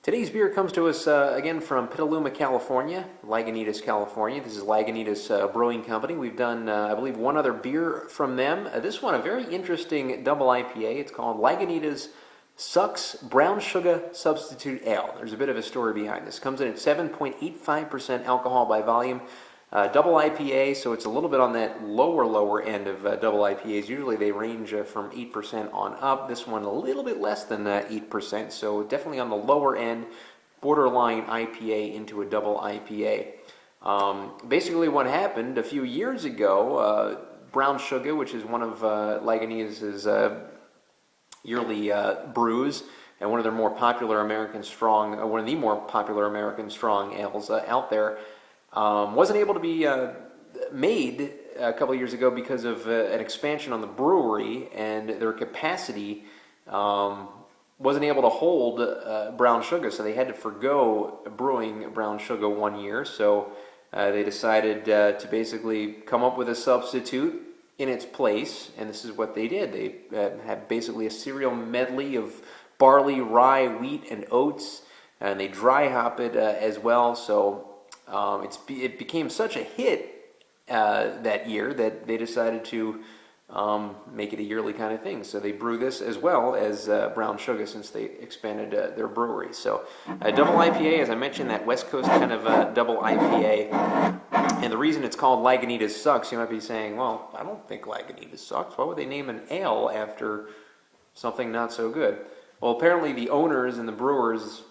Today's beer comes to us again from Petaluma, California, Lagunitas, California. This is Lagunitas Brewing Company. We've done, I believe, one other beer from them. This one, a very interesting double IPA. It's called Lagunitas Sucks Brown Shugga Substitute Ale. There's a bit of a story behind this. Comes in at 7.85% alcohol by volume. Double IPA, so it's a little bit on that lower end of double IPAs. Usually they range from 8% on up. This one a little bit less than 8%, so definitely on the lower end, borderline IPA into a double IPA. Basically what happened a few years ago, Brown Shugga, which is one of Lagunitas' yearly brews, and one of their more popular American strong, one of the more popular American strong ales out there, wasn't able to be made a couple of years ago because of an expansion on the brewery, and their capacity wasn't able to hold brown Shugga, so they had to forgo brewing brown Shugga 1 year. So they decided to basically come up with a substitute in its place, and this is what they did. They had basically a cereal medley of barley, rye, wheat, and oats, and they dry hop it as well. So it became such a hit that year that they decided to make it a yearly kind of thing. So they brew this as well as brown Shugga since they expanded their brewery. So double IPA, as I mentioned, that West Coast kind of double IPA. And the reason it's called Lagunitas Sucks, you might be saying, well, I don't think Lagunitas sucks. Why would they name an ale after something not so good? Well, apparently the owners and the brewers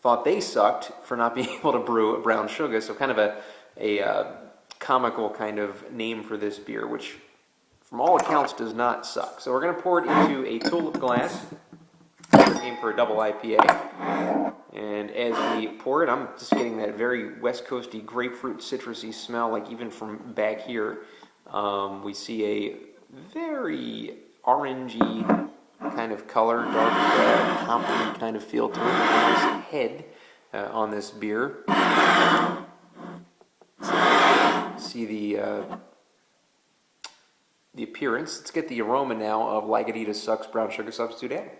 thought they sucked for not being able to brew a brown Shugga, so kind of a comical kind of name for this beer, which from all accounts does not suck. So we're going to pour it into a tulip glass. Aim for a double IPA. And as we pour it, I'm just getting that very West Coasty grapefruit citrusy smell, like even from back here. We see a very orangey kind of color, dark coppery kind of feel to it. With a nice head on this beer. See the appearance. Let's get the aroma now of Lagunitas Sucks Brown Shugga Substitute Ale.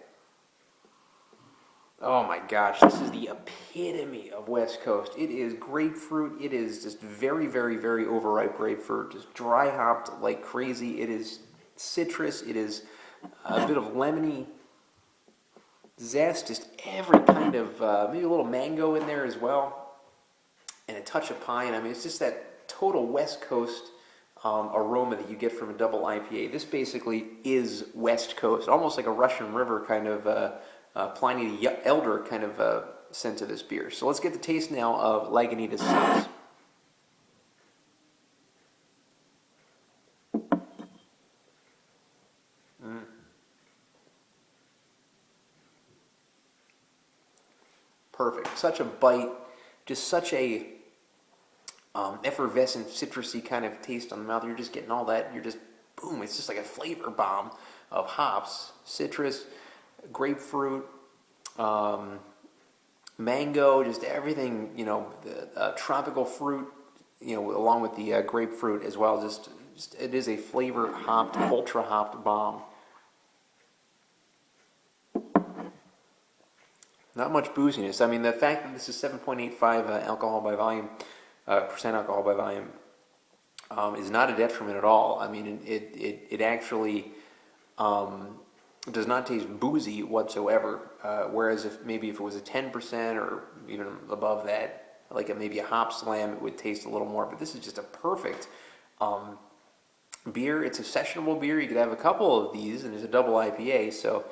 Oh my gosh, this is the epitome of West Coast. It is grapefruit. It is just very, very, very overripe grapefruit, just dry hopped like crazy. It is citrus. It is a bit of lemony zest, just every kind of, maybe a little mango in there as well, and a touch of pine. I mean, it's just that total West Coast aroma that you get from a double IPA. This basically is West Coast, almost like a Russian River kind of, Pliny the Elder kind of scent to this beer. So let's get the taste now of Lagunitas Sucks. Perfect. Such a bite, just such a effervescent, citrusy kind of taste on the mouth. You're just getting all that. You're just, boom, it's just like a flavor bomb of hops, citrus, grapefruit, mango, just everything, the tropical fruit, along with the grapefruit as well. Just it is a flavor hopped, ultra hopped bomb. Not much booziness. I mean, the fact that this is 7.85 alcohol by volume, percent alcohol by volume, is not a detriment at all. I mean, it actually does not taste boozy whatsoever. Whereas if it was a 10% or even above that, like maybe a hop slam, it would taste a little more. But this is just a perfect beer. It's a sessionable beer. You could have a couple of these, and it's a double IPA. So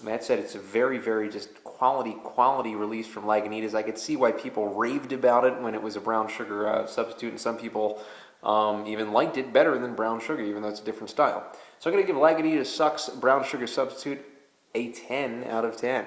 that said, it's a very, very just quality release from Lagunitas. I could see why people raved about it when it was a brown Shugga substitute, and some people even liked it better than brown Shugga, even though it's a different style. So I'm going to give Lagunitas Sucks Brown Shugga Substitute a 10 out of 10.